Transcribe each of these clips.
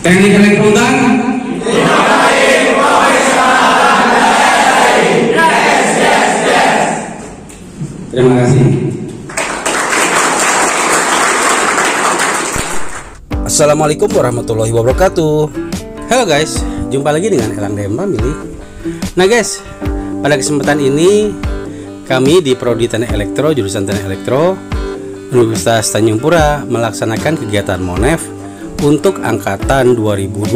Teknik Elektronik. Terima kasih. Assalamualaikum warahmatullahi wabarakatuh. Halo guys, jumpa lagi dengan Elang DM Family. Nah guys, pada kesempatan ini kami di Prodi Teknik Elektro jurusan Teknik Elektro Universitas Tanjung Pura melaksanakan kegiatan Monef untuk angkatan 2020.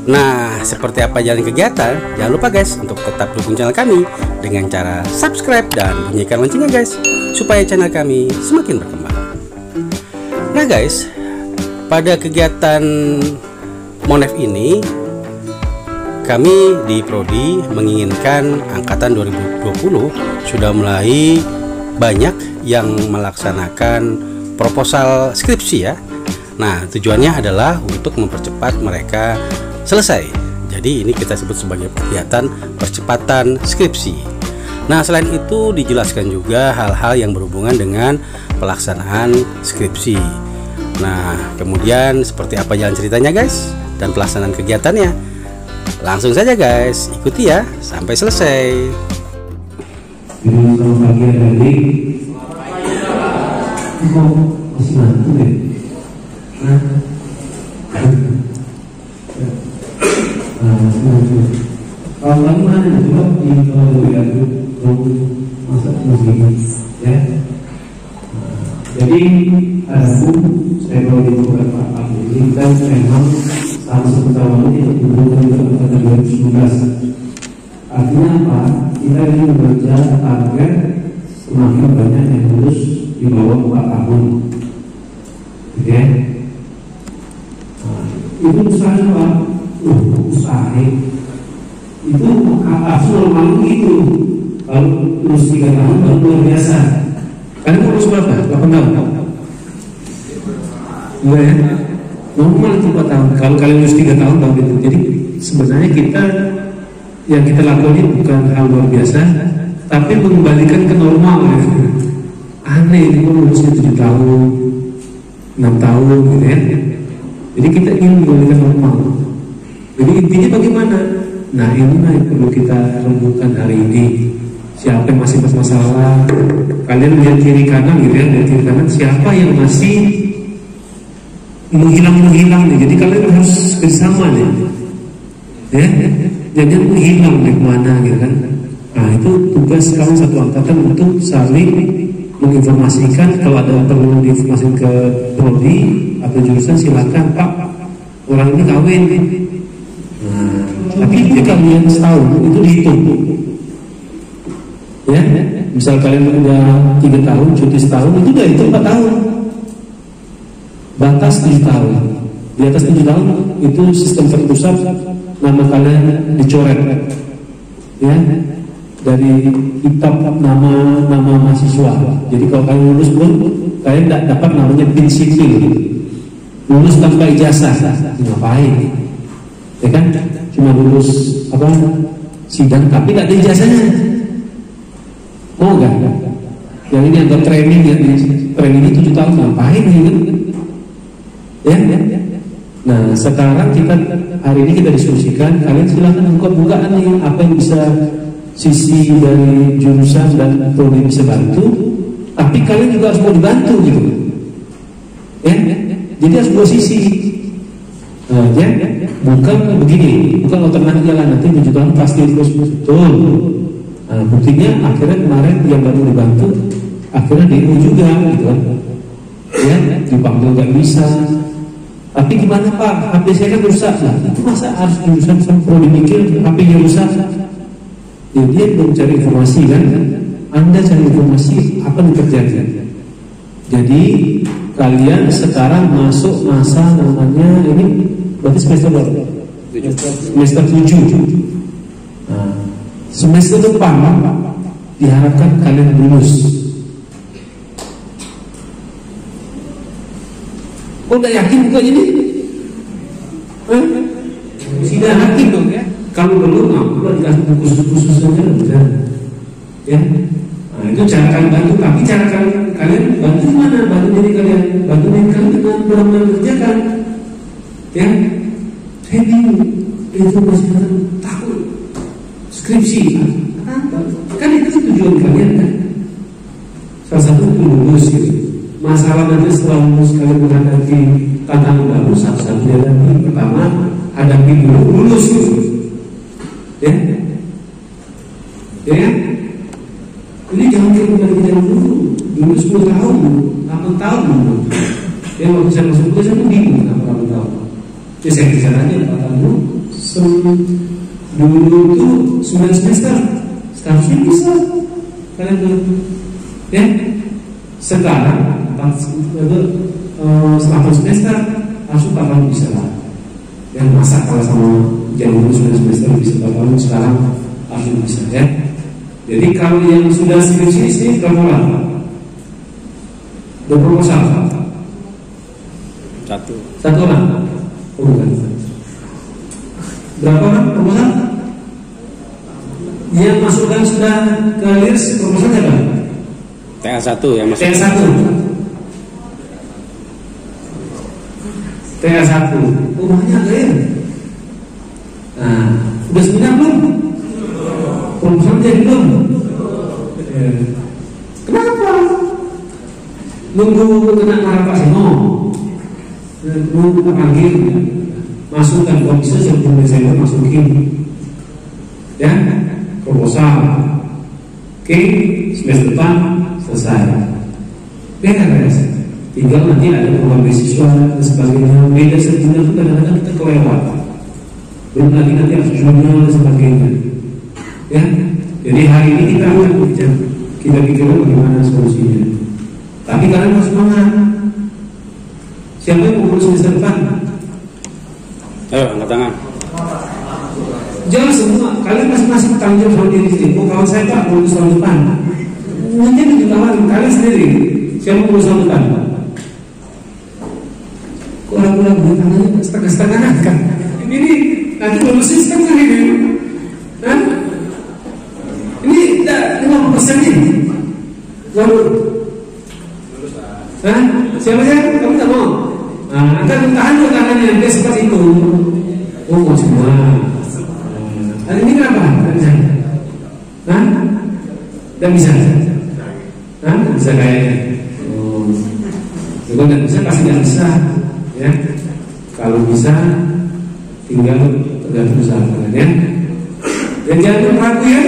Nah, seperti apa jalan kegiatan? Jangan lupa guys untuk tetap dukung channel kami dengan cara subscribe dan bunyikan loncengnya guys, supaya channel kami semakin berkembang. Nah guys, pada kegiatan Monef ini kami di Prodi menginginkan angkatan 2020 sudah mulai banyak yang melaksanakan proposal skripsi ya. Nah, tujuannya adalah untuk mempercepat mereka selesai. Jadi ini kita sebut sebagai kegiatan percepatan skripsi. Nah, selain itu dijelaskan juga hal-hal yang berhubungan dengan pelaksanaan skripsi. Nah, kemudian seperti apa jalan ceritanya guys dan pelaksanaan kegiatannya. Langsung saja guys, ikuti ya sampai selesai. Selamat pagi adik-adik. Kok masih ngantuk ya? Kalau lagi mana coba di kalau lihat masa musik ya. Jadi aku saya mau dibuka Pak ini kita memang salah satu tahun ini berhubungan dengan angkatan 2019. Artinya apa? Kita ini bekerja target semakin banyak yang lulus di bawah 4 tahun. Oke? Itu usaha apa? Usaha itu kasus normal gitu. Kalau lulus 3 tahun baru luar biasa. Kalian lulus berapa? 8 tahun? Enggak ya? Normal itu 4 tahun. Kalau kalian lulus 3 tahun baru itu. Jadi sebenarnya kita yang kita lakukan ini bukan hal luar biasa, tapi mengembalikan ke normal gitu. Aneh ini lulusnya 7 tahun, 6 tahun gitu ya. Jadi kita ingin mengembalikan normal. Jadi intinya bagaimana? Nah, inilah yang perlu kita rembukan hari ini. Siapa yang masih bermasalah? Kalian lihat kiri kanan gitu ya, lihat kiri kanan siapa yang masih menghilang nih. Jadi kalian harus bersama nih. Ya, jangan menghilang dari mana gitu kan. Nah, itu tugas kamu satu angkatan untuk saling menginformasikan. Kalau ada perlu diinformasikan ke prodi atau jurusan, silakan Pak, orang ini kawin. Nah, tapi jika kalian setahun itu dihitung ya, misal kalian udah 3 tahun cuti setahun, itu udah itu 4 tahun, batas 7 tahun. Di atas 7 tahun itu sistem terpusat, nama kalian dicoret ya dari kitab nama mahasiswa. Jadi kalau kalian lulus pun kalian tidak dapat namanya bin sipil, lulus tanpa ijazah, ngapain ya kan, cuma lulus apa sidang tapi tidak ada ijazahnya. Mau gak? Yang ini ada training ya, training 7 tahun ngapain ya? Nah, sekarang kita hari ini kita diskusikan, kalian silahkan buka nih apa yang bisa sisi dari jurusan dan prodi bisa bantu, tapi kalian juga harus mau dibantu gitu ya. Jadi harus dua sisi. Nah, ya, bukan begini, bukan otomatis jalan nanti 7 tahun pasti terus betul. Nah, buktinya akhirnya kemarin yang baru dibantu akhirnya DU juga gitu kan ya, dipanggil nggak bisa. Tapi gimana Pak, HP saya kan rusak. Nah, itu masa harus jurusan prodi mikir HP-nya rusak? Ya, dia belum cari informasi kan. Anda cari informasi apa yang terjadi. Jadi kalian sekarang masuk masa namanya ini berarti semester berapa? Semester 7. Nah, semester depan diharapkan kalian lulus. Kok udah yakin bukan ini? Sudah yakin dong ya? Kalau belum, aku dikasih khusus saja udah. Ya, nah itu cara kalian bantu. Tapi cara kalian bantu mana? Bantu diri kalian, bantu diri kalian dengan benar-benar kerjakan. Ya, itu masih takut skripsi. Apa? Kan itu tujuan kalian kan. Salah satu lulus gitu. Masalah nanti setelah lulus kalian menghadapi tantangan baru, satu-satunya lagi pertama hadapi dulu lulus gitu. Ya, ya. Ini jangan kita balik dulu 10 tahun, 8 tahun dulu. Ya waktu saya masuk kuliah saya bingung kenapa 8 tahun. Ya saya kejar aja 4 tahun dulu. Dulu itu 9 semester, seharusnya bisa kalian dulu. Ya, sekarang 8 semester, langsung 4 tahun bisa lah. Yang masa kalau sama yang dulu 9 semester bisa 4 tahun, sekarang langsung bisa ya. Jadi kalau yang sudah skripsi ini berapa lama? 2 proposal. Satu orang. Oh, bukan. Berapa orang proposal? Yang masukkan sudah ke list proposalnya berapa? TA1 yang masuk. TA1. Oh, banyak ya. Nah, udah 9 belum? Proposal jadi belum? Kenapa? Nunggu kena marah Pak Seno, nunggu panggil, masukkan kalau bisa sebelum Desember masukin, ya proposal, oke, semester depan selesai. Beres. Tinggal nanti ada program beasiswa dan sebagainya. Beda sebulan itu kadang-kadang kita kelewat. Belum lagi nanti harus jurnal dan sebagainya. Ya, jadi hari ini kita akan kita pikirkan bagaimana solusinya. Tapi kalian harus semangat. Siapa yang mau lulus semester depan? Ayo, angkat tangan. Jangan semua. Kalian masing-masing tanggung jawab sama diri sendiri. Oh, kawan saya Pak mau lulus tahun depan. Mungkin diketahui kalian sendiri. Siapa mau lulus tahun depan? Kok lagu-lagu tangannya setengah-setengah kan? Ini nanti lulusnya setengah ini. Hah? Ini tidak 50% ini. Lalu, hah? Siapa? Kamu tak mau? Nah, akan tahan dulu tangannya dia seperti itu. Oh, mau semua. Hari ini kenapa? Tidak bisa. Hah? Tidak bisa. Hah? Tidak bisa kayaknya. Oh, kalau tidak bisa pasti tidak bisa. Ya, kalau bisa tinggal tergantung usaha kalian ya. Dan jangan ragu ya.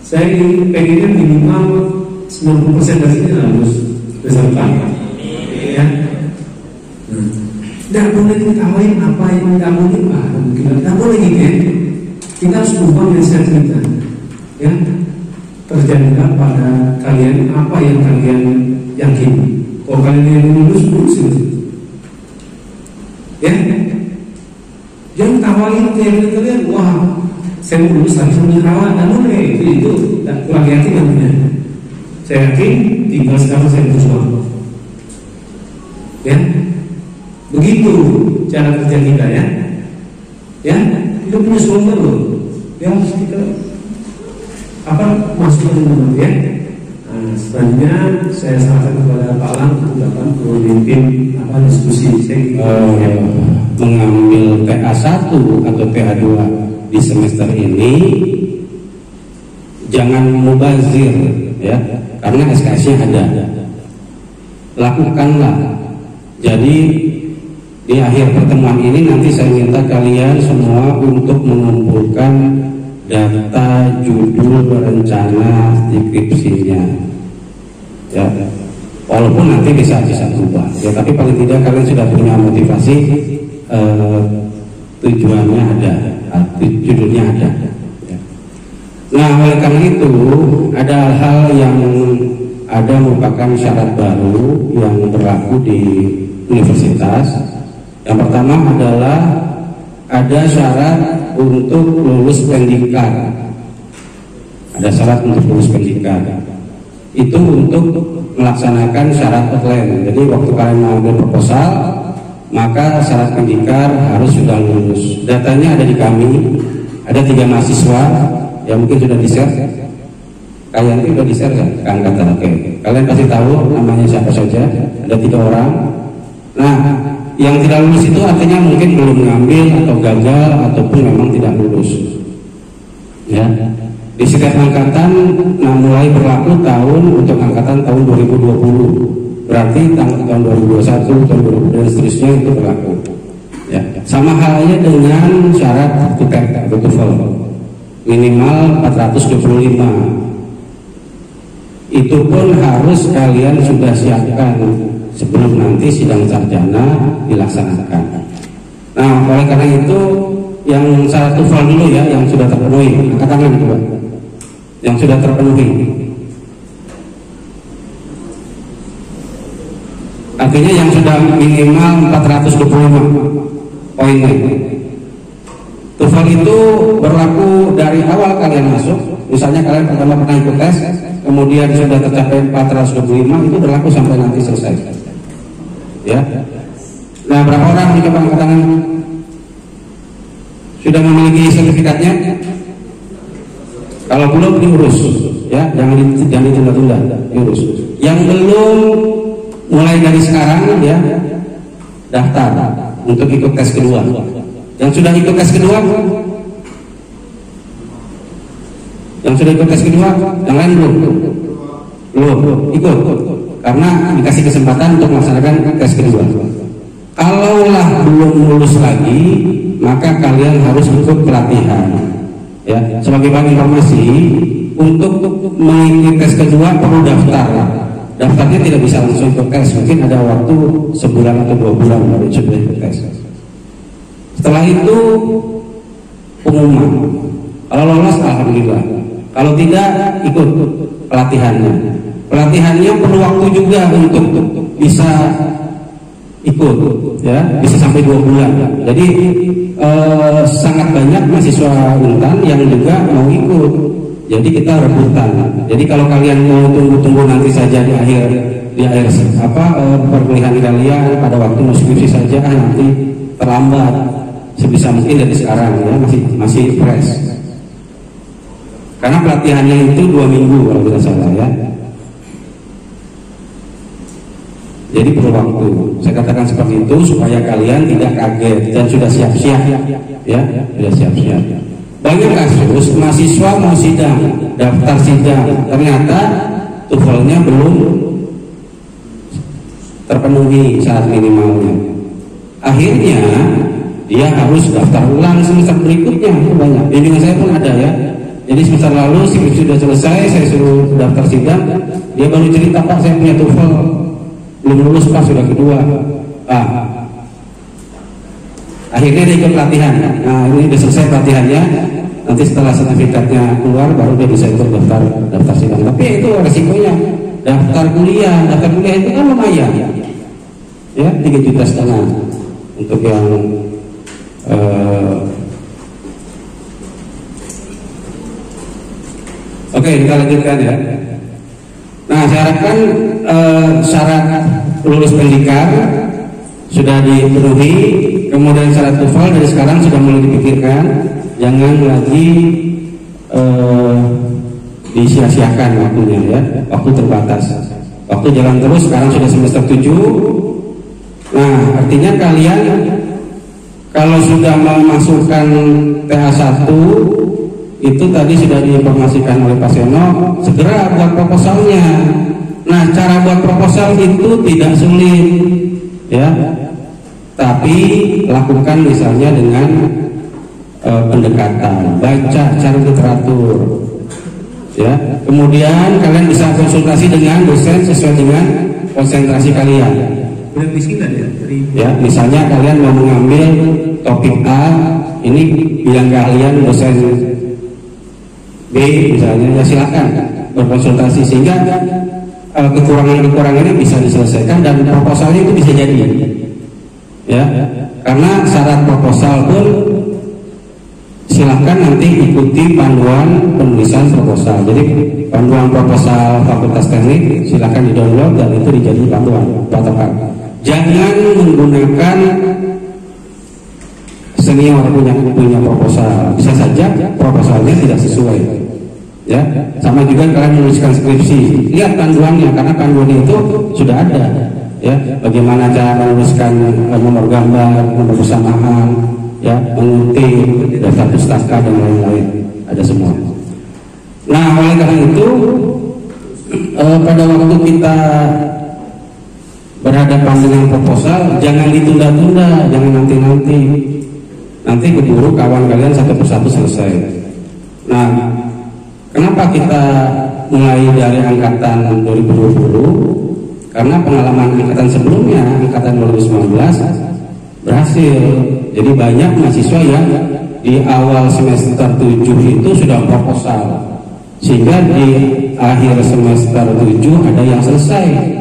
Saya pengennya minimal 90% dari sini harus beserta. Ya. Tidak boleh diketawain apa yang kamu ini Pak. Tidak boleh gitu ya. Kita harus ubah mindset kita. Ya. Terjadilah pada kalian apa yang kalian yakini. Kalau kalian yang lulus ya. Jangan tawain kalian wah saya lulus tapi sambil kawan, tidak boleh itu kurang yakin namanya. Saya yakin tinggal sekarang saya berjuang. Ya, begitu cara kerja kita ya. Ya, kita punya slogan loh. Ya harus kita masukkan dulu ya. Nah, selanjutnya saya serahkan kepada Pak Lang untuk dapat memimpin diskusi. Saya mengambil TA1 atau TA2 di semester ini jangan mubazir ya, karena SKS-nya ada. Lakukanlah. Jadi di akhir pertemuan ini nanti saya minta kalian semua untuk mengumpulkan data judul rencana skripsinya. Ya. Walaupun nanti bisa berubah. Ya, tapi paling tidak kalian sudah punya motivasi, tujuannya ada, judulnya ada. Ya. Nah, oleh karena itu ada hal yang ada merupakan syarat baru yang berlaku di universitas. Yang pertama adalah ada syarat untuk lulus pendikar. Ada syarat untuk lulus pendikar. Itu untuk melaksanakan syarat outline. Jadi waktu kalian mengambil proposal, maka syarat pendikar harus sudah lulus. Datanya ada di kami. Ada 3 mahasiswa yang mungkin sudah di-share. Kalian itu sudah di-share ya? Oke. Kalian pasti tahu namanya siapa saja. Ada 3 orang. Nah, yang tidak lulus itu artinya mungkin belum ngambil atau gagal ataupun memang tidak lulus. Ya, di setiap angkatan, nah mulai berlaku tahun untuk angkatan tahun 2020, berarti tahun 2021, tahun 2022 dan seterusnya itu berlaku. Ya, sama halnya dengan syarat TOEFL atau TOEFL minimal 425. Itu pun harus kalian sudah siapkan sebelum nanti sidang sarjana dilaksanakan. Nah, oleh karena itu yang syarat TOEFL dulu ya, yang sudah terpenuhi, angkat tangan coba. Yang sudah terpenuhi. Artinya yang sudah minimal 425 poinnya. TOEFL itu berlaku dari awal kalian masuk. Misalnya kalian pertama pernah ikut tes, kemudian sudah tercapai 425, itu berlaku sampai nanti selesai. Ya. Nah, berapa orang nih coba angkat tangan? Sudah memiliki sertifikatnya? Kalau belum diurus, ya, jangan ditunda-tunda, diurus. Yang belum, mulai dari sekarang ya, daftar untuk ikut tes kedua. Yang sudah ikut tes kedua, yang sudah ikut tes kedua, yang lain belum ikut, karena dikasih kesempatan untuk melaksanakan tes kedua. Kalaulah belum lulus lagi, maka kalian harus ikut pelatihan. Ya, sebagai bahan informasi, untuk mengikuti tes kedua perlu daftar. Daftarnya tidak bisa langsung ikut tes, mungkin ada waktu sebulan atau 2 bulan baru sudah ikut tes. Setelah itu pengumuman. Kalau lolos alhamdulillah. Kalau tidak, ikut pelatihannya. Pelatihannya perlu waktu juga untuk bisa ikut, ya, bisa sampai 2 bulan. Jadi sangat banyak mahasiswa Untan yang juga mau ikut. Jadi kita rebutan. Jadi kalau kalian mau tunggu nanti saja di akhir perkuliahan kalian pada waktu mau skripsi saja, nanti terlambat. Sebisa mungkin dari sekarang ya, masih fresh. Karena pelatihannya itu 2 minggu kalau tidak salah ya. Jadi perlu waktu. Saya katakan seperti itu supaya kalian tidak kaget dan sudah siap-siap ya, sudah siap-siap. Banyak kasus mahasiswa mau sidang, daftar sidang, ternyata TOEFL-nya belum terpenuhi syarat minimalnya. Akhirnya dia harus daftar ulang semester berikutnya. Banyak. Bimbingan saya pun ada ya. Jadi semester lalu skripsi sudah selesai, saya suruh daftar sidang, dia baru cerita, Pak saya punya TOEFL belum lulus Pak, sudah kedua. Akhirnya dia ikut pelatihan. Nah ini sudah selesai pelatihannya. Nanti setelah sertifikatnya keluar baru dia bisa ikut daftar sidang. Tapi itu resikonya. Daftar kuliah itu kan lumayan. Ya 3,5 juta untuk yang Oke, kita lanjutkan ya. Nah, saya harapkan syarat lulus pendidikan sudah dipenuhi, kemudian syarat TOEFL dari sekarang sudah mulai dipikirkan, jangan lagi disia-siakan waktunya ya, waktu terbatas. Waktu jalan terus, sekarang sudah semester 7. Nah, artinya kalian kalau sudah memasukkan TA1 itu tadi sudah diinformasikan oleh Pak Seno, segera buat proposalnya. Nah, cara buat proposal itu tidak sulit, ya. Tapi lakukan misalnya dengan pendekatan, baca cari literatur, ya. Kemudian kalian bisa konsultasi dengan dosen sesuai dengan konsentrasi kalian. Ya, misalnya kalian mau mengambil topik A, ini bilang kalian dosen B misalnya, ya silakan berkonsultasi sehingga kekurangan-kekurangan ini bisa diselesaikan dan proposalnya itu bisa jadi, ya. Karena syarat proposal pun silakan nanti ikuti panduan penulisan proposal. Jadi panduan proposal Fakultas Teknik silakan di-download dan itu dijadi panduan patokan. Jangan menggunakan senior punya proposal, bisa saja proposalnya tidak sesuai, ya. Sama juga kalian menuliskan skripsi, lihat panduannya karena panduan itu sudah ada, ya, bagaimana cara menuliskan nomor gambar, nomor persamaan, ya, mengutip daftar pustaka dan lain-lain, ada semua. Nah, oleh karena itu pada waktu kita berhadapan dengan proposal, jangan ditunda-tunda, jangan nanti-nanti. Nanti keburu kawan kalian satu persatu selesai. Nah, kenapa kita mulai dari angkatan 2020? Karena pengalaman angkatan sebelumnya, angkatan 2019 berhasil. Jadi banyak mahasiswa yang di awal semester 7 itu sudah proposal, sehingga di akhir semester 7 ada yang selesai.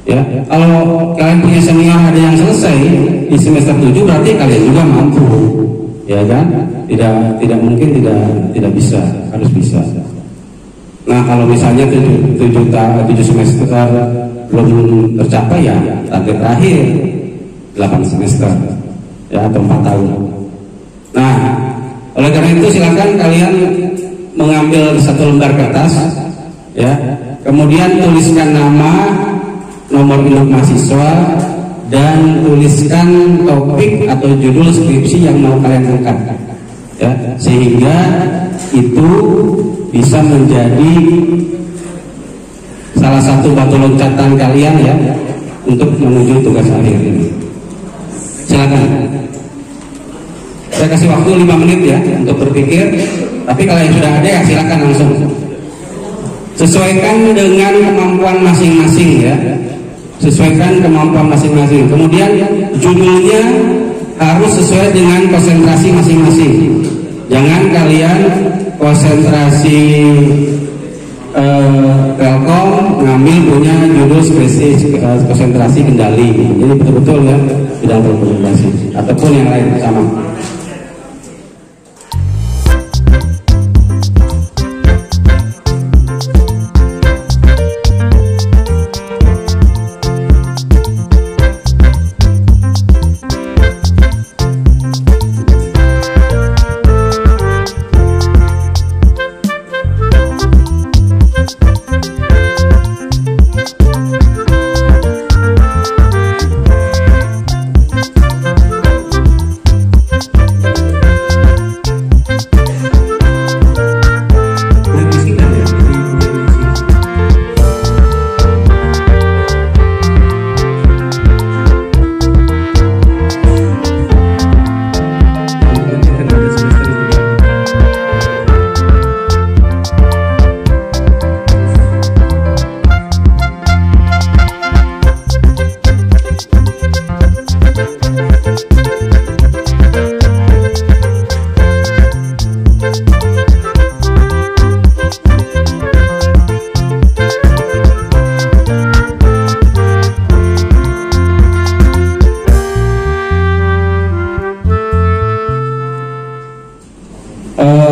Ya, kalau kalian punya senior ada yang selesai di semester 7, berarti kalian juga mampu, ya kan? Tidak mungkin tidak bisa, harus bisa. Nah, kalau misalnya 7 semester belum tercapai, ya target terakhir 8 semester, ya, atau 4 tahun. Nah, oleh karena itu silakan kalian mengambil satu lembar kertas, ya, kemudian tuliskan nama, nomor induk mahasiswa, dan tuliskan topik atau judul skripsi yang mau kalian angkat, ya, sehingga itu bisa menjadi salah satu batu loncatan kalian, ya, untuk menuju tugas akhir ini. Silakan. Saya kasih waktu 5 menit, ya, untuk berpikir. Tapi kalau yang sudah ada, ya silakan langsung. Sesuaikan dengan kemampuan masing-masing, ya. Sesuaikan kemampuan masing-masing. Kemudian judulnya harus sesuai dengan konsentrasi masing-masing. Jangan kalian konsentrasi Telkom ngambil punya judul spesifik konsentrasi kendali. Jadi betul-betul, ya, bidang konsentrasi ataupun yang lain sama.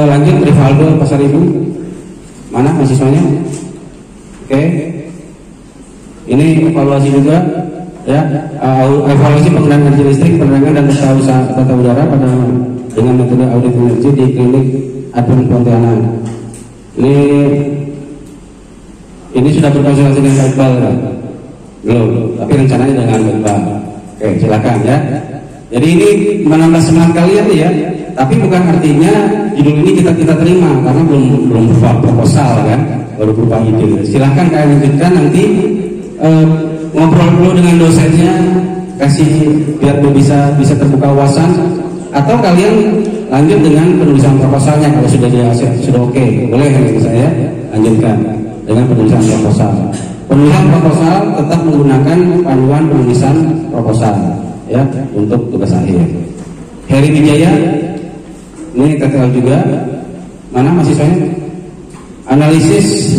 Lanjut, Rivaldo Pasar Ibu, mana mahasiswanya? Oke, ini evaluasi juga, ya, evaluasi penggunaan energi listrik, penerangan dan tata udara pada dengan metode audit energi di klinik Advent Pontianak. Ini sudah berkonsultasi dengan Pak Iqbal, kan? Belum, tapi rencananya dengan Pak Iqbal. Oke, silakan, ya. Jadi ini menambah semangat kalian, ya. Tapi bukan artinya judul ini kita terima, karena belum berupa proposal, kan, baru berupa ide. Silahkan kalian lanjutkan nanti, ngobrol dulu dengan dosennya, kasih biar bisa terbuka wawasan, atau kalian lanjut dengan penulisan proposalnya kalau sudah oke, boleh kan saya lanjutkan dengan penulisan proposal. Penulisan proposal tetap menggunakan panduan penulisan proposal, ya, untuk tugas akhir. Heri Wijaya. Ini TTL juga. Mana mahasiswanya? Analisis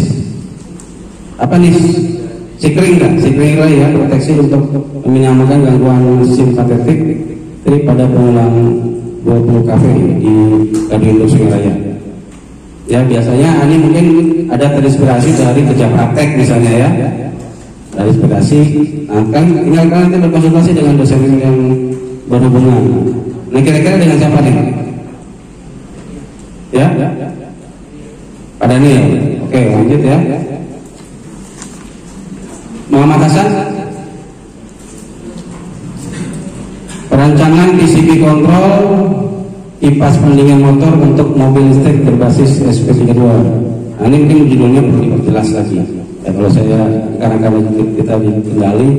apa nih? Sikring kan? Sikring ya, proteksi untuk menyamakan gangguan simpatetik pada pengulang 20 kafe di Gading Sungai Raya. Ya, biasanya ini mungkin ada terinspirasi dari kerja praktek misalnya, ya. Terinspirasi. Nah, kan tinggal kalian nanti berkonsultasi dengan dosen yang berhubungan. Nah, kira-kira dengan siapa nih? Ya, Pak Daniel. Oke, lanjut, ya. Muhammad Hasan, pemesanan PCB control kipas pendingin motor untuk mobil listrik berbasis SP32. Nah, ini mungkin judulnya perlu diperjelas lagi. Ya, kalau saya karena kita di Kendali,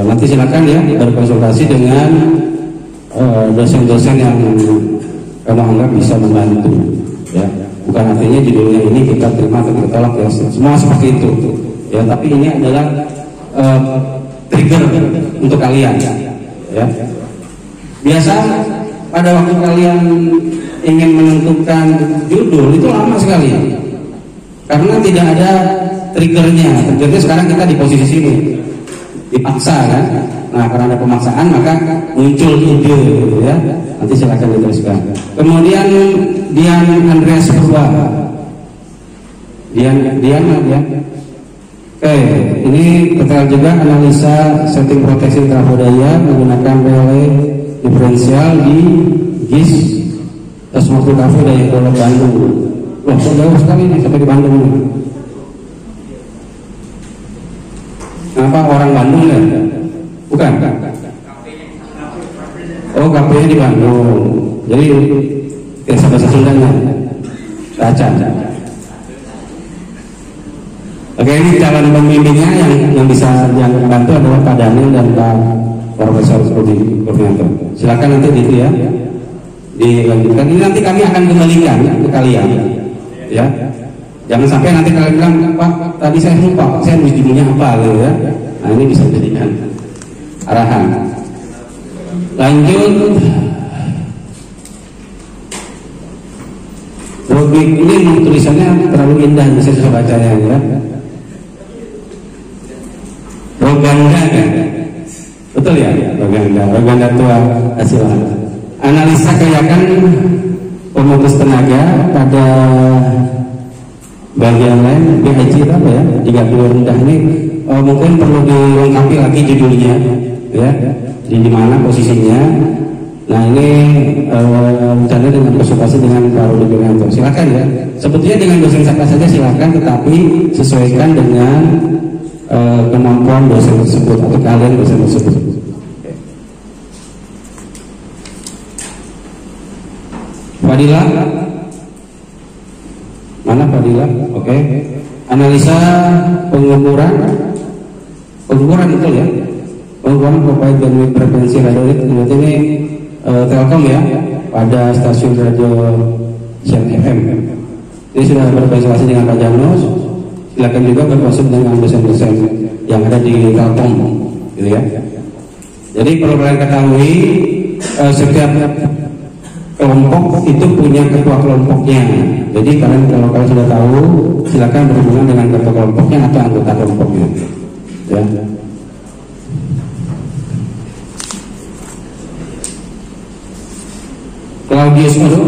nanti silakan ya berkonsultasi dengan dosen-dosen yang kamu anggap bisa membantu. Ya, bukan artinya judulnya ini kita terima atau kita tolak ya. Semua seperti itu. Ya, tapi ini adalah trigger untuk kalian. Ya. Biasa pada waktu kalian ingin menentukan judul itu lama sekali karena tidak ada triggernya. Triggernya sekarang kita di posisi sini dipaksa kan. Nah, karena ada pemaksaan maka muncul ide ya. Nanti silakan diteruskan. Kemudian Dian Andreas Purba. Dian. Oke, ini detail juga analisa setting proteksi trafo daya menggunakan relay diferensial di GIS Tasmortu Cafe Daya Kolot Bandung. Loh, kok jauh sekali nih sampai di Bandung nih? Kenapa orang Bandung ya? Bukan? Oh, KP-nya di Bandung. Jadi bahasa Sundanya Racan. Oke, ini calon pembimbingnya yang bisa yang membantu adalah Pak Daniel dan Pak Profesor Rudi Kurnianto. Silakan nanti gitu ya dilanjutkan. Ini nanti kami akan kembalikan ke kalian ya. Jangan sampai nanti kalian bilang, Pak tadi saya lupa, saya nulis judulnya apa gitu ya. Nah, ini bisa dijadikan arahan. Lanjut. Rubik ini tulisannya terlalu indah, bisa saya bacanya ya. Roganda kan? Betul ya? Roganda tua hasilan. Analisa kelayakan pemutus tenaga pada bagian lain BHJ apa ya? Jika dua rendah ini mungkin perlu dilengkapi lagi judulnya ya. Di mana posisinya? Nah, ini rencana dengan konsultasi dengan Pak Rudi Kurnianto. Silakan ya. Sebetulnya dengan dosen siapa saja silakan, tetapi sesuaikan dengan kemampuan dosen tersebut atau kalian dosen tersebut. Fadila, mana Fadila? Oke. Analisa pengukuran itu ya. Pengukuran provide bandwidth frekuensi radio ini Telkom ya pada stasiun radio Sian FM. Ini sudah berkonsultasi dengan Pak Janus. Silakan juga berkonsul dengan dosen-dosen yang ada di Telkom, gitu ya. Jadi perlu kalian ketahui setiap kelompok itu punya ketua kelompoknya. Jadi kalau kalian sudah tahu, silakan berhubungan dengan ketua kelompoknya atau anggota kelompoknya. Ya. Claudius Madu,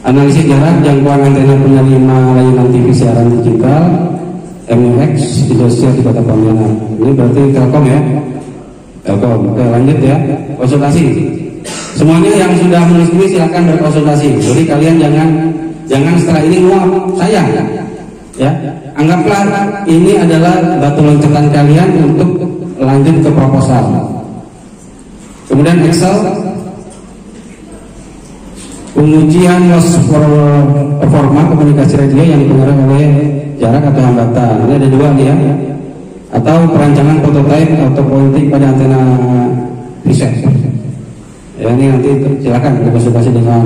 analisis jarak jangkauan antena penerima layanan TV siaran digital MUX Indosiar di Kota Pontianak. Ini berarti Telkom ya? Telkom. Oke, lanjut ya. Konsultasi. Semuanya yang sudah menulis ini silakan berkonsultasi. Jadi kalian jangan setelah ini sayang ya. Anggaplah ini adalah batu loncatan kalian untuk lanjut ke proposal. Kemudian Excel, pengujian loss performa komunikasi radio yang dipengaruhi oleh jarak atau hambatan. Ini ada dua nih ya. Atau perancangan prototipe atau politik pada antena riset. Ya, ini nanti silakan berkonsultasi dengan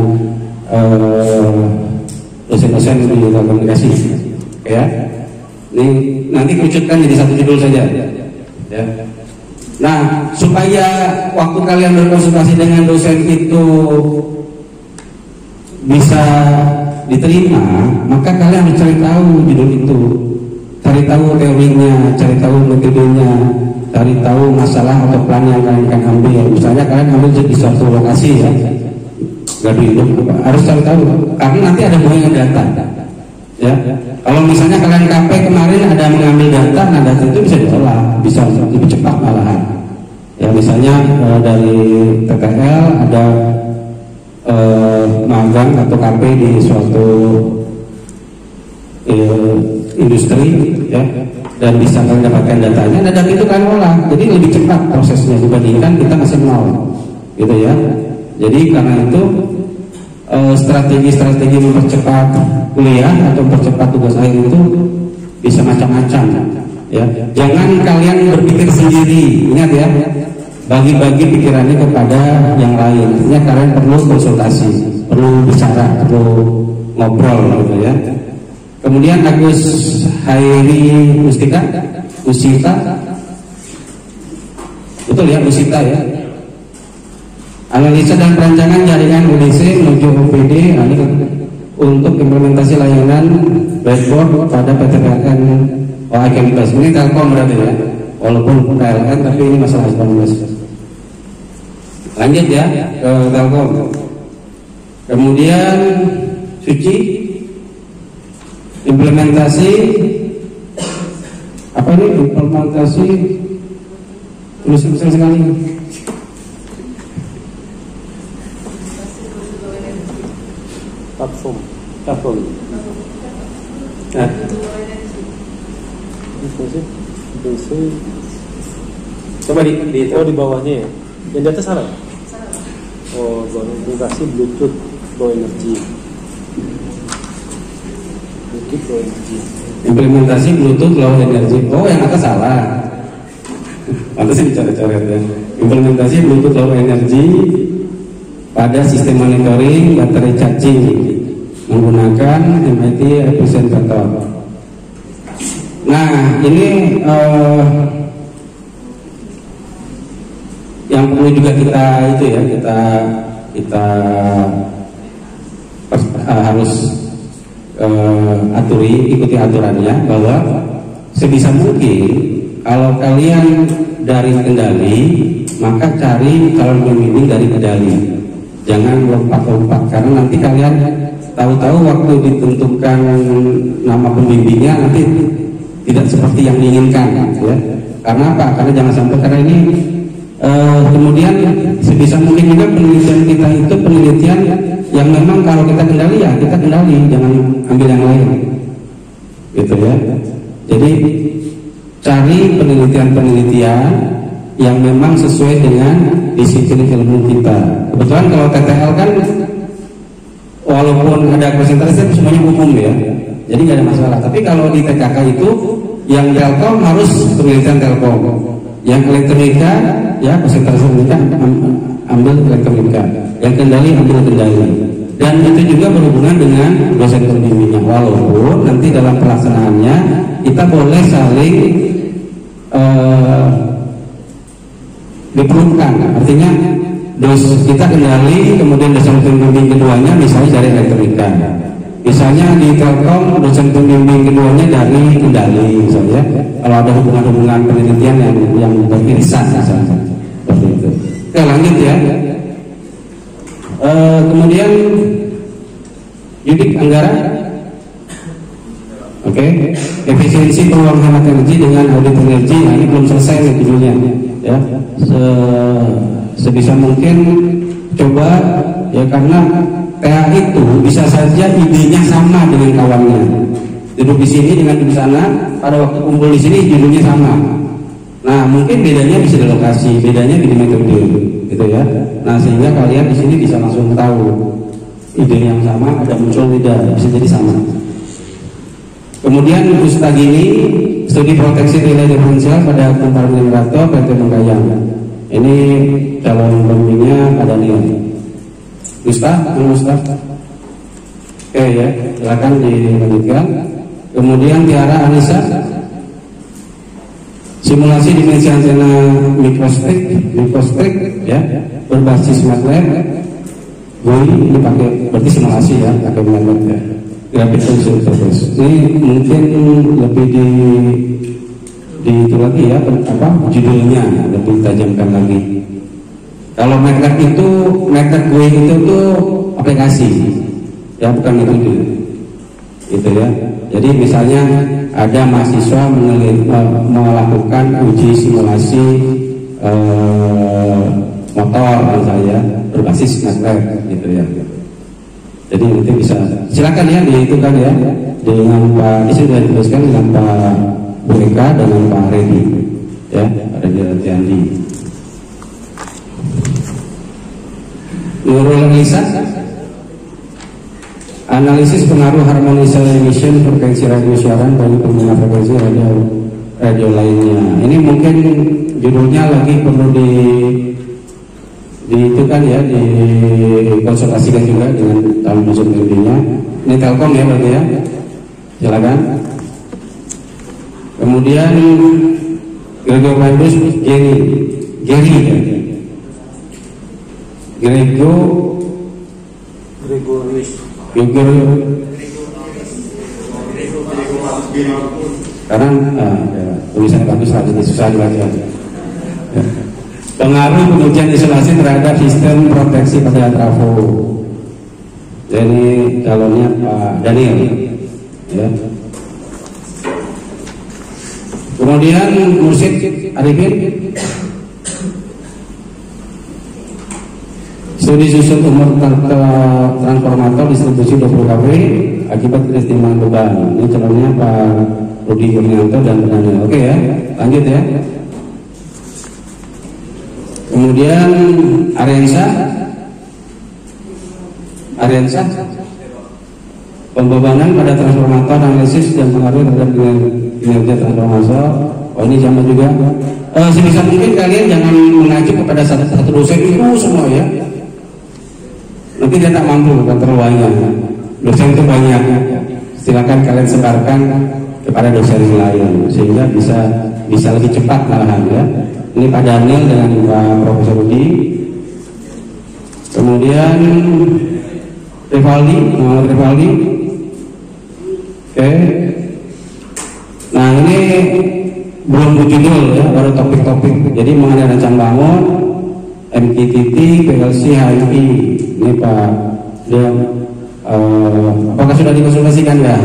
dosen-dosen di komunikasi. Ya, ini nanti kerucutkan jadi satu judul saja. Ya. Nah, supaya waktu kalian berkonsultasi dengan dosen itu bisa diterima, maka kalian harus cari tahu judul itu, cari tahu teorinya, cari tahu metodenya, cari tahu masalah atau plan yang kalian akan ambil. Misalnya kalian ambil di suatu lokasi ya, gadu hidup, harus cari tahu, karena nanti ada hubungan data. Ya, kalau misalnya kalian KP kemarin ada mengambil data, nah data itu bisa diolah, bisa lebih cepat malahan. Ya, misalnya dari TKL ada magang atau KP di suatu industri, ya, dan bisa kalian dapatkan datanya, nah data itu kalian olah, jadi lebih cepat prosesnya dibandingkan kita masih nol, gitu ya. Jadi karena itu strategi-strategi mempercepat kuliah atau mempercepat tugas akhir itu bisa macam-macam, ya. Jangan kalian berpikir sendiri, ingat ya, bagi-bagi pikirannya kepada yang lain. Artinya kalian perlu konsultasi, perlu bicara, perlu ngobrol, gitu ya. Kemudian Agus Hairi Usita, betul ya, Usita ya. Analisa dan perancangan jaringan UDC menuju OPD untuk implementasi layanan dashboard pada PT PLN OAK Bas. Ini Telkom berarti ya, walaupun PLN tapi ini masalah Bas. Lanjut ya ke Telkom. Kemudian Suci, implementasi apa ini? Implementasi tulis besar sekali. Platform. Nah, coba di oh di bawahnya ya. Yang di atas salah. Oh, komunikasi Bluetooth Low Energy. Bluetooth Low Energy. Implementasi Bluetooth Low Energy. Oh, yang atas salah. Pantas dicoret-coret ya. Implementasi Bluetooth Low Energy pada sistem monitoring baterai charging menggunakan MIT Epicenter. Nah, ini yang perlu juga kita harus ikuti aturannya, bahwa sebisa mungkin kalau kalian dari kendali, maka cari calon pembimbing dari kendali. Jangan lompat-lompat, karena nanti kalian tahu-tahu waktu ditentukan nama pembimbingnya nanti tidak seperti yang diinginkan, ya. Karena apa? Karena jangan sampai, karena ini kemudian sebisa mungkin juga penelitian kita itu penelitian yang memang kalau kita kendali, ya kita kendali, jangan ambil yang lain, gitu ya. Jadi cari penelitian-penelitian yang memang sesuai dengan disiplin ilmu kita. Kebetulan kalau TTL kan walaupun ada konsentrasi tapi semuanya umum ya, jadi nggak ada masalah. Tapi kalau di TKK itu yang Telkom harus penelitian Telkom, yang elektronika ya konsentrasi elektronika ambil elektronika, yang kendali ambil kendali. Dan itu juga berhubungan dengan dosen pembimbingnya, walaupun nanti dalam pelaksanaannya kita boleh saling diperlukan. Artinya kita kendali, kemudian dosen pembimbing keduanya misalnya dari elektronika, misalnya di Telkom dosen pembimbing keduanya dari kendali misalnya, kalau ada hubungan-hubungan penelitian yang beririsan misalnya, seperti itu. Oke, lanjut ya. Kemudian Yudik Anggara, oke. Efisiensi peluang hemat energi dengan audit energi. Nah, ini belum selesai nih judulnya ya. Sebisa mungkin coba ya, karena TA itu bisa saja idenya sama dengan kawannya, duduk di sini dengan di sana, pada waktu kumpul di sini judulnya sama. Nah, mungkin bedanya bisa di lokasi, bedanya di metode, gitu ya. Nah, sehingga kalian di sini bisa langsung tahu ide yang sama ada muncul tidak, bisa jadi sama. Kemudian Ustaz ini studi proteksi nilai diferensial pada kumparan generator PT Menggayang. Ini calon pembimbingnya ada nih. Ustaz. Oke ya, silakan dilanjutkan. Kemudian Tiara Anissa, simulasi dimensi antena mikrostrip ya, berbasis MATLAB. Ini pakai berarti simulasi ya, pakai MATLAB ya. Grafik unsur surface. Ini mungkin lebih di itu lagi ya, judulnya lebih tajamkan lagi. Kalau MATLAB itu, MATLAB gue itu tuh aplikasi ya, bukan metode, gitu ya. Jadi misalnya ada mahasiswa melakukan uji simulasi motor misalnya berbasis MATLAB, gitu ya. Jadi nanti bisa silakan ya, itu kan ya, dengan Pak, di sini sudah dituliskan dengan Pak Bu Eka dengan Pak Redi, ya, ada di Retiandi. Nurul Nisa, analisis pengaruh harmonisasi emission frekuensi radio siaran bagi pengguna frekuensi radio lainnya. Ini mungkin judulnya lagi perlu itu kan ya, dikonsultasikan juga dengan tahun musim nya. Ini Telkom ya berarti ya, silakan. Kemudian Gregorius Gary ya. Gregorius karena tulisan bagus lah, jadi susah dibaca ya. Pengaruh pengujian isolasi terhadap sistem proteksi pada trafo. Jadi calonnya Pak Daniel ya. Kemudian Mursid Arifin, studi susun umur transformator distribusi 20 kW akibat keistimewaan beban. Ini calonnya Pak Rudi Kurnianto dan Pak Daniel. Oke ya, lanjut ya. Kemudian Ariansa, pembebanan pada transformator, analisis dan pengaruh terhadap kinerja transformator. Oh ini sama juga. Sebisa mungkin kalian jangan mengacu kepada satu dosen itu semua ya. Nanti dia tak mampu, bukan terlalu banyak. Dosen itu banyak. Silakan kalian sebarkan kepada dosen lain sehingga bisa lebih cepat malahan ya. Ini Pak Daniel dengan Pak Profesor Rudi. Kemudian Rivaldi, Muhammad Rivaldi. Oke. Nah ini belum berjudul ya, baru topik-topik. Jadi mengenai rencana bangun, MPTT, PLC, HMI. Ini Pak dia apakah sudah dikonsultasikan ya?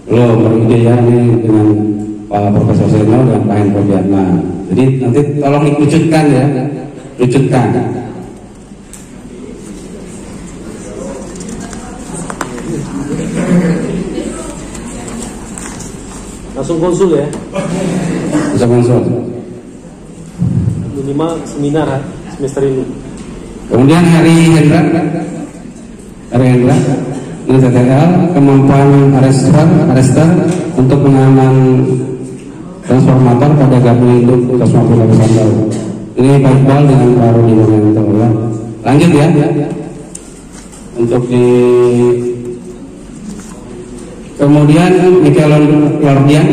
Belum, baru ide ya ini dengan Pak Profesor Seno dan Pak Hendro Biatma. Jadi nanti tolong dikerucutkan ya, kerucutkan. Langsung konsul ya. Langsung konsul. Minimal seminar semester ini. Kemudian Hari Hendra, ini TTL, kemampuan arrestor untuk mengaman transformator pada gabungan induk 150 sandal. Ini Pak Iqbal dengan Pak Rudi Kurnianto ya. Lanjut ya. Untuk di kemudian Michael Lordian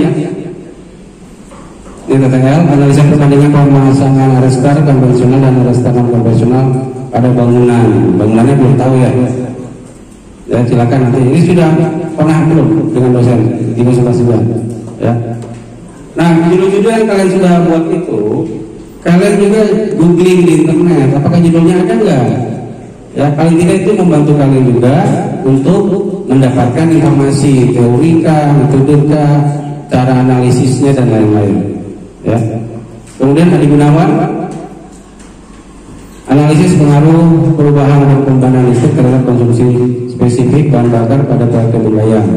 di TTL, analisa perbandingan pemasangan arrestor konvensional dan arrestor non konvensional pada bangunan. Bangunannya belum tahu ya. Ya silakan nanti. Ini sudah pernah belum dengan dosen dikonsultasikan ya. Nah, judul-judul yang kalian sudah buat itu, kalian juga googling di internet. Apakah judulnya ada enggak? Ya, paling tidak itu membantu kalian juga untuk mendapatkan informasi teorika, metodika, cara analisisnya dan lain-lain. Ya. Kemudian Adi Gunawan, analisis pengaruh perubahan dan pembangunan listrik terhadap konsumsi spesifik bahan bakar pada pltu Begayang.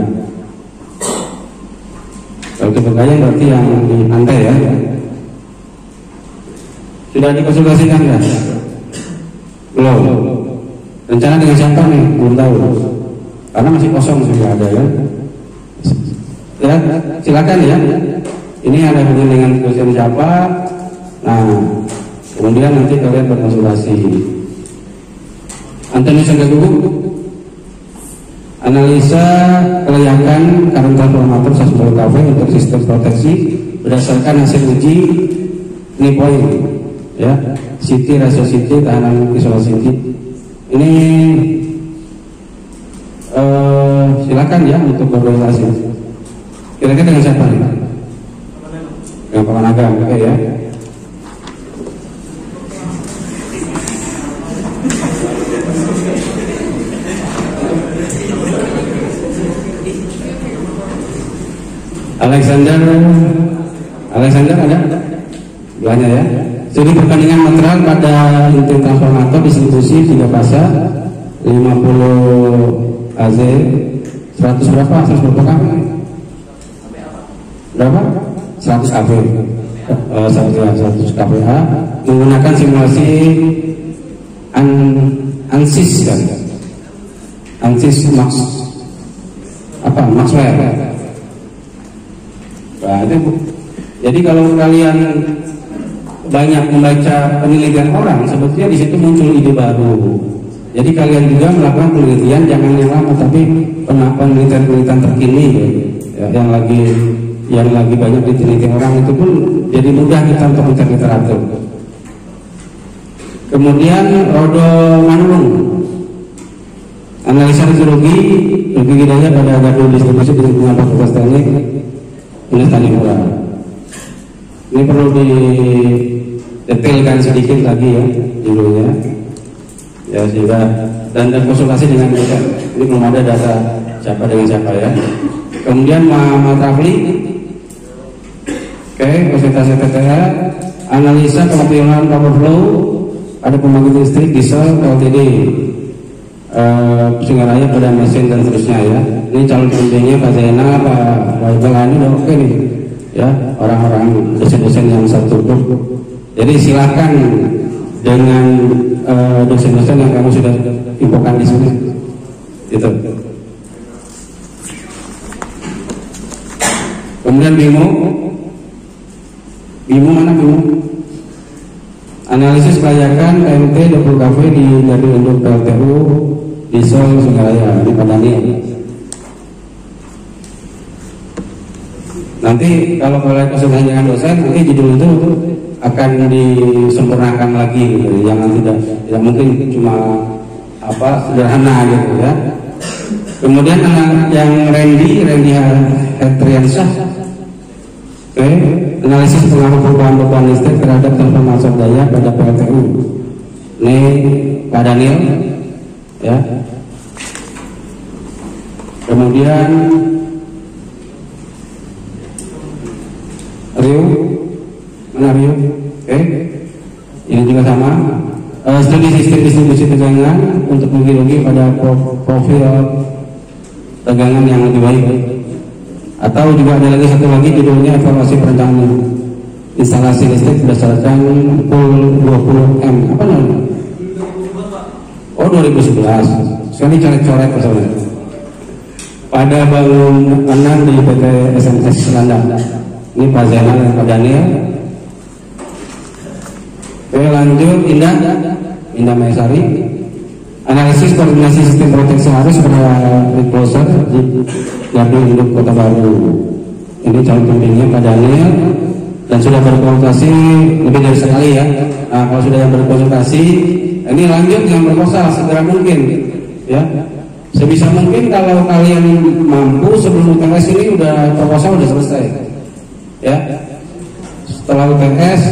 Pltu Begayang berarti yang di pantai ya. Sudah dikonsultasikan ya? Belum. Rencana dengan siapa nih? Belum tahu. Karena masih kosong sudah ada ya. Ya, silakan ya. Ini ada hubungan dengan dosen siapa? Nah, kemudian nanti kalian berkonsultasi. Antonius Senggagugu, analisa kelayakan current transformator 110 kV untuk sistem proteksi berdasarkan hasil uji ini poin ya, CT, rasio CT, tahanan isolasi CT. Ini silakan ya untuk berkonsultasi. Kira-kira dengan siapa nih? Dengan Pak Managa, oke ya. Alexander ada? Banyak ya. Jadi perbandingan material pada inti transformator distribusi 3 fase 50 AZ 100 berapa? 100 berapa? Berapa? 100 kVA menggunakan simulasi ANSYS kan, ANSYS Maxwell. Nah, jadi kalau kalian banyak membaca penelitian orang, sebetulnya di situ muncul ide baru. Jadi kalian juga melakukan penelitian, jangan yang lama, tapi penelitian terkini ya, yang lagi banyak diteliti orang, itu pun jadi mudah kita untuk mencari literatur. Kemudian Rodo Manung, analisa hidrologi hidayah pada gardu distribusi di lingkungan Fakultas Teknik Unes Tanimura. Ini perlu didetailkan sedikit lagi ya judulnya. Ya sudah, dan konsultasi dengan mereka. Ini belum ada data siapa dengan siapa ya. Kemudian Muhammad Rafli, konsultasi TTA, analisa pengaturan power flow ada pembangkit listrik diesel LTD, Singaraya pada mesin dan seterusnya ya. Ini calon pembimbingnya Pak Zainal, Pak Iqbal, ini udah oke nih ya, orang-orang dosen-dosen yang satu grup. Jadi silakan dengan dosen-dosen yang kamu sudah infokan di sini. Gitu. Kemudian Bimo mana Bimo? Analisis kelayakan PMT 20 kV di gardu induk PLTU diesel Singaraya. Ini Pak Daniel. Nanti kalau kalian konsultasi dengan dosen, nanti judul itu akan disempurnakan lagi gitu. Jangan tidak mungkin cuma sederhana gitu ya. Kemudian yang Randy Hetriansyah, analisis pengaruh perubahan listrik terhadap transformasi daya pada PLTU. Ini Pak Daniel ya. Kemudian Rio, mana Rio? Ini juga sama. Studi sistem distribusi tegangan untuk menghilangkan pada profil tegangan yang lebih baik. Atau juga ada lagi satu lagi judulnya evaluasi perencanaan instalasi listrik berdasarkan pool 20M. Apa namanya? Oh 2011. Sekali coret-coret misalnya. Pada bangun 6 di PT SMX Selanda. Ini Pak Zainal dan Pak Daniel. Oke, lanjut Indah Maesari. Analisis koordinasi sistem proteksi arus pada enclosure di gardu induk Kota Baru. Ini calon pembimbingnya Pak Daniel dan sudah berkonsultasi lebih dari sekali ya. Nah, kalau sudah yang berkonsultasi, ini lanjut dengan proposal segera mungkin ya. Sebisa mungkin kalau kalian mampu sebelum UTS ini proposal udah selesai ya. Setelah UTS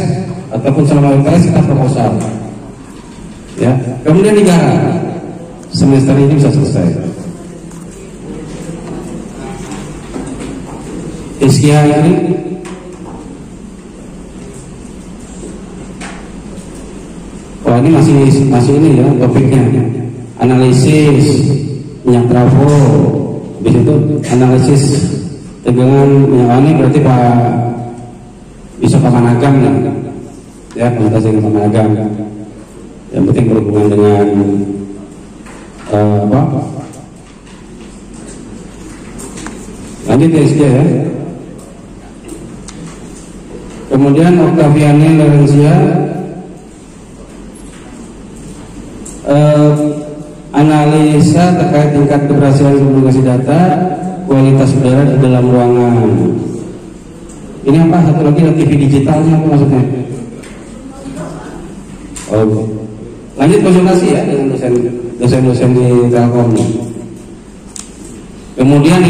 ataupun selama UTS kita proposal ya. Kemudian digarap semester ini bisa selesai. Iskia ini ini masih ini ya topiknya, analisis minyak trafo. Di situ analisis tegangan minyak ini berarti bisa Pak Managam ya, komunitas dengan Pak Managam. Yang penting berhubungan dengan lanjut ya. Kemudian Octaviani Lorencia, analisa terkait tingkat keberhasilan komunikasi data kualitas udara di dalam ruangan. Ini apa? Satu lagi TV digitalnya apa maksudnya? Oh, lanjut konsultasi ya dengan dosen-dosen di Telkom. Kemudian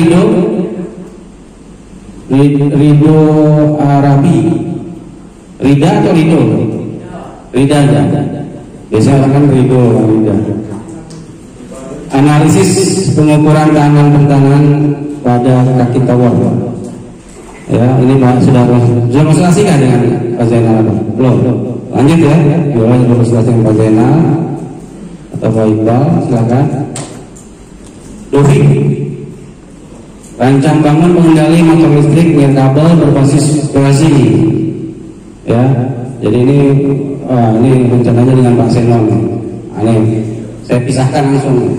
Rido Arabi, Rida atau Rido? Rida aja. Biasanya kan Rido. Analisis pengukuran tahanan pertahanan pada kaki tower. Ya, ini sudah konsultasi kan dengan Pak Zainal? Belum. Lanjut ya. Boleh konsultasi dengan Pak Zainal atau Pak Iqbal, silakan. Dovi, rancang bangun pengendali motor listrik nirkabel berbasis aspirasi ya. Jadi ini rencananya dengan Pak Senon. Ini saya pisahkan langsung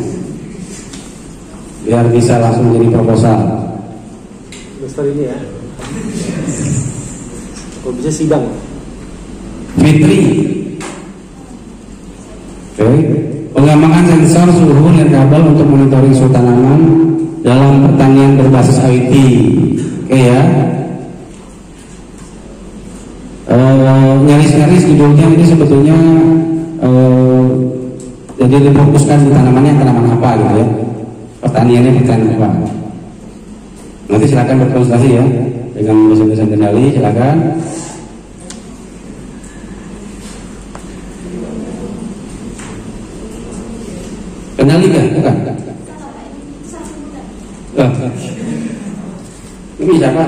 biar bisa langsung jadi proposal. Besar ini ya. Kalau bisa sidang. Fitri. Oke. Pengembangan sensor suhu nirkabel untuk monitoring suhu tanaman dalam pertanian berbasis IoT. Oke ya. Nyaris-nyaris judulnya ini sebetulnya jadi difokuskan di tanamannya tanaman apa gitu ya. Pertaniannya pertanian apa. Nanti silakan berkonsultasi ya dengan dosen-dosen kendali, silakan. Kendali kan? Bukan. Ini siapa?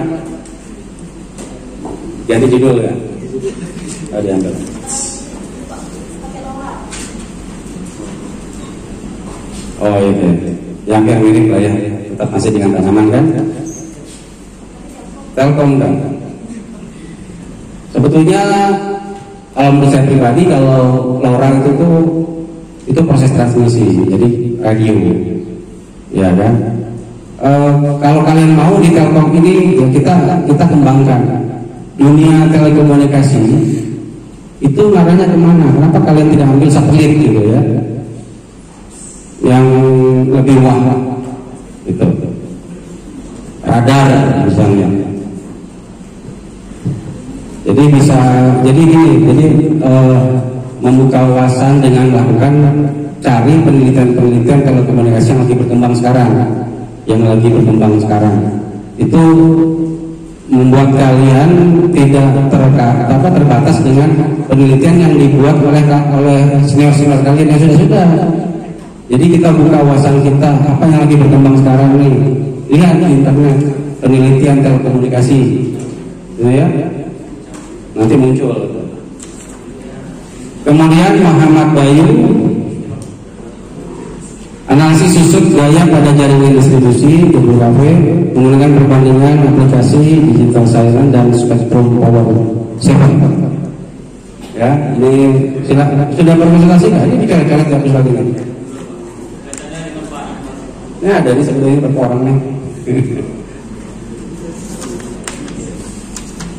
Ganti judul kan? Oh, diambil. Oh iya, yang mirip lah ya, tetap masih dengan tanaman kan? Telkom kan? Sebetulnya kalau menurut saya pribadi, kalau LoRa itu proses transmisi, jadi radio, ya kan? Kalau kalian mau di Telkom ini, ya kita kembangkan dunia telekomunikasi. Itu arahnya kemana? Kenapa kalian tidak ambil satelit gitu ya? Yang lebih wah itu radar misalnya. Jadi membuka wawasan dengan melakukan cari penelitian telekomunikasi yang lagi berkembang sekarang, itu membuat kalian tidak terbatas dengan penelitian yang dibuat oleh senior kalian yang sudah. Jadi kita buka wawasan kita, apa yang lagi berkembang sekarang nih. Lihat di internet penelitian telekomunikasi, gitu ya. Nanti muncul. Kemudian Muhammad Bayu, analisis susut gaya pada jaringan distribusi WKW menggunakan perbandingan aplikasi digital silent dan spectrum power 7. Ya, ini sudah berkonsultasi nggak? Ini bicara-bicara habis lagi nih. Ya, dari sebetulnya berapa orang nih?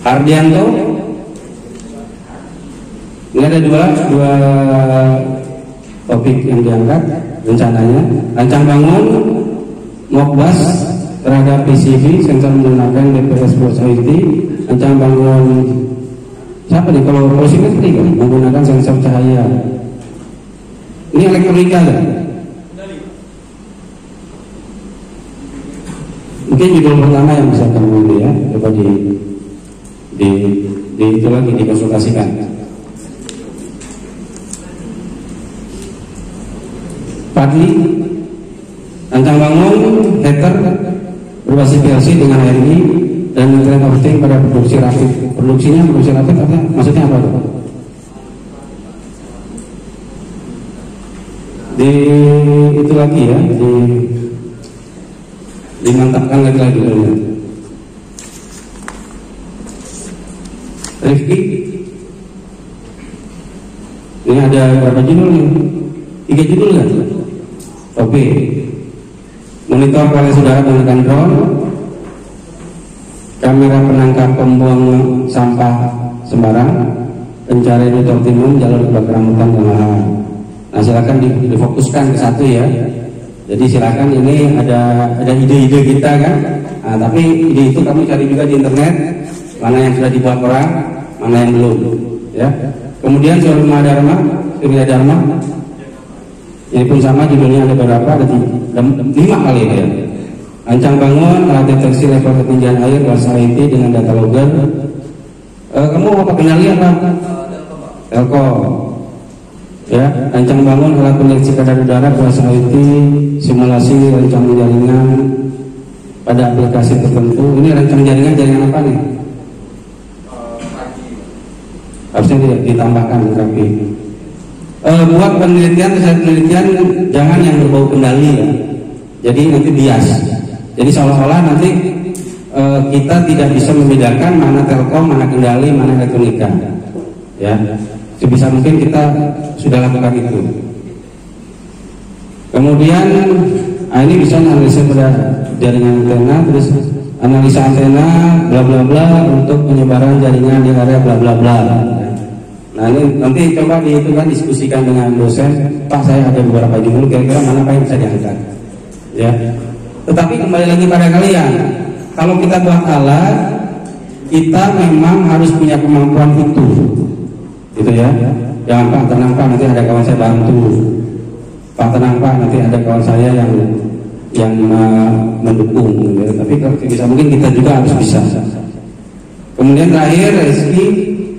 Hardianto, ini ada dua topik yang diangkat rencananya. Rancang bangun Modbus terhadap PCB sensor menggunakan DPS Box IoT. Rancang bangun siapa nih? Kalau simetri kan menggunakan sensor cahaya. Ini elektronika kan? Mungkin judul pertama yang bisa kamu ya, coba di itu lagi dikonsultasikan. Padli, rancang bangun hacker berbasis PLC dengan HMI dan internet of things pada produksi rapid. Produksi rapid apa? Maksudnya apa tuh? Itu lagi ya, dimantapkan lagi dulu. Rifki, ini ada berapa judul nih? 3 judul kan? Oke. Monitor kualitas udara menggunakan drone, kamera penangkap pembuang sampah sembarang, pencarian rute optimum jalur kebakaran hutan dan lahan. Nah, silakan difokuskan ke satu ya. Jadi silakan, ini ada ide-ide kita kan. Nah, tapi ide itu kamu cari juga di internet, mana yang sudah dibuat orang, mana yang belum. Ya. Kemudian Surya Dharma, ini pun sama judulnya ada berapa? Ada 5 kali ya. Rancang bangun alat deteksi level ketinggian air bahasa IT dengan data logger. Kamu apa kendali apa? Telkom. Ya, rancang bangun alat pendeteksi kadar udara bahasa IT, simulasi rancang jaringan pada aplikasi tertentu. Ini rancang jaringan apa nih? Harusnya ditambahkan tapi buat penelitian jangan yang berbau kendali ya. Jadi nanti bias. Jadi seolah-olah nanti kita tidak bisa membedakan mana telkom, mana kendali, mana elektronika. Ya, sebisa mungkin kita sudah lakukan itu. Kemudian ini bisa analisa pada jaringan antena, terus analisa antena bla bla bla untuk penyebaran jaringan di area bla bla bla. Nah ini nanti coba diskusikan dengan dosen. Pak, saya ada beberapa judul, kira-kira mana Pak yang bisa diangkat. Ya. Tetapi kembali lagi pada kalian, kalau kita buat alat, kita memang harus punya kemampuan itu, gitu ya. Jangan Pak, tenang Pak, nanti ada kawan saya bantu. Pak, tenang Pak, nanti ada kawan saya yang mendukung. Gitu ya. Tapi kalau bisa mungkin kita juga harus bisa. Kemudian terakhir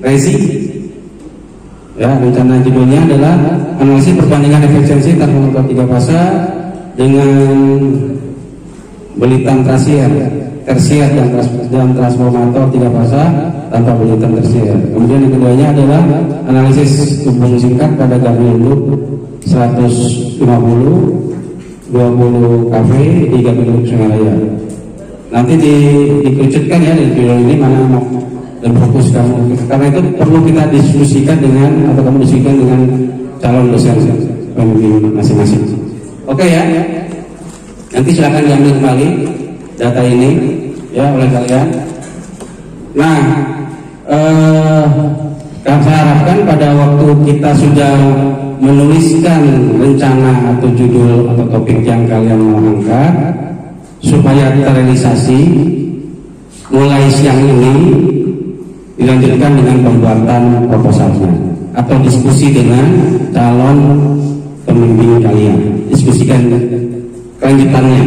resi. Ya, rencana judulnya adalah analisis perbandingan efisiensi transformator 3 fase dengan belitan tersier dan transformator 3 fase tanpa belitan tersier. Kemudian yang keduanya adalah analisis hubung singkat pada gardu loop 150 20 kV di gardu loop Sungai Raya. Nanti dikerucutkan ya di video ini mana mau dan fokus kamu, karena itu perlu kita diskusikan dengan atau kamu diskusikan dengan calon dosen pembimbing masing-masing. Oke ya, nanti silakan diambil kembali data ini ya oleh kalian. Nah, saya harapkan pada waktu kita sudah menuliskan rencana atau judul atau topik yang kalian mau angkat, supaya terrealisasi mulai siang ini dilanjutkan dengan pembuatan proposalnya atau diskusi dengan calon pembimbing kalian, diskusikan kelanjutannya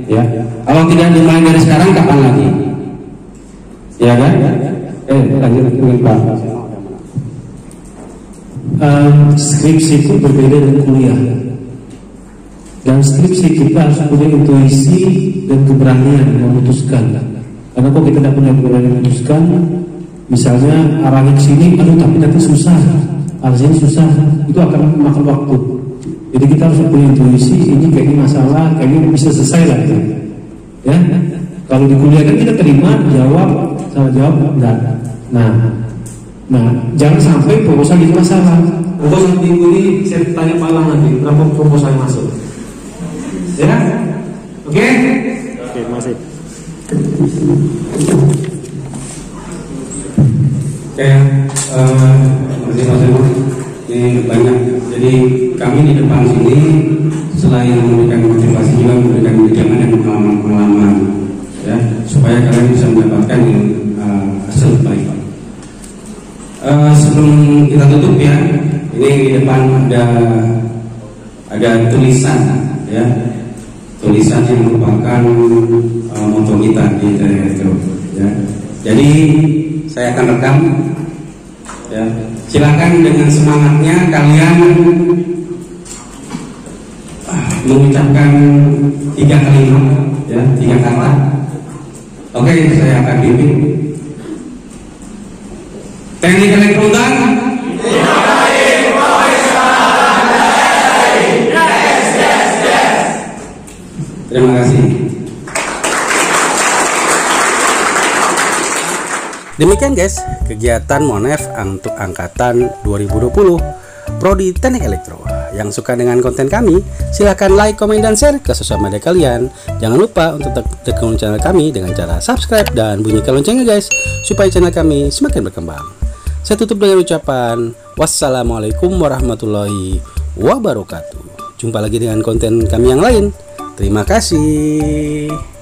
ya. Kalau tidak dimulai dari sekarang, kapan lagi ya kan? Lanjut dengan Pak. Skripsi itu berbeda dengan kuliah. Dan skripsi kita harus punya intuisi dan keberanian memutuskan. Karena kok kita tidak punya keberanian memutuskan, misalnya arahnya ke sini, aduh tapi nanti susah, arahnya susah, itu akan makan waktu. Jadi kita harus punya intuisi, ini kayaknya masalah, kayaknya bisa selesai lah gitu. Ya, kalau di kuliah kan kita terima, jawab, salah jawab, enggak. Nah, jangan sampai proposal itu masalah. Proposal minggu ini saya tanya Pak Lang nanti, berapa proposal yang masuk? Ya, oke, masih. Terima kasih Mas. Ini banyak. Jadi kami di depan sini selain memberikan motivasi juga memberikan wejangan dan pengalaman, ya, supaya kalian bisa mendapatkan hasil baik. Sebelum kita tutup ya, ini di depan ada tulisan, ya, tulisan yang merupakan moto kita di Elektro, ya. Jadi saya akan rekam, ya. Silakan dengan semangatnya kalian mengucapkan 3 kalimat, ya, 3 kata. Oke, saya akan bimbing. Teknik elektronika. Terima kasih. Demikian guys, kegiatan Monef untuk angkatan 2020 Prodi Teknik Elektro. Yang suka dengan konten kami, silahkan like, komen, dan share ke sosial media kalian. Jangan lupa untuk dukung channel kami dengan cara subscribe dan bunyikan loncengnya guys, supaya channel kami semakin berkembang. Saya tutup dengan ucapan wassalamualaikum warahmatullahi wabarakatuh. Jumpa lagi dengan konten kami yang lain. Terima kasih.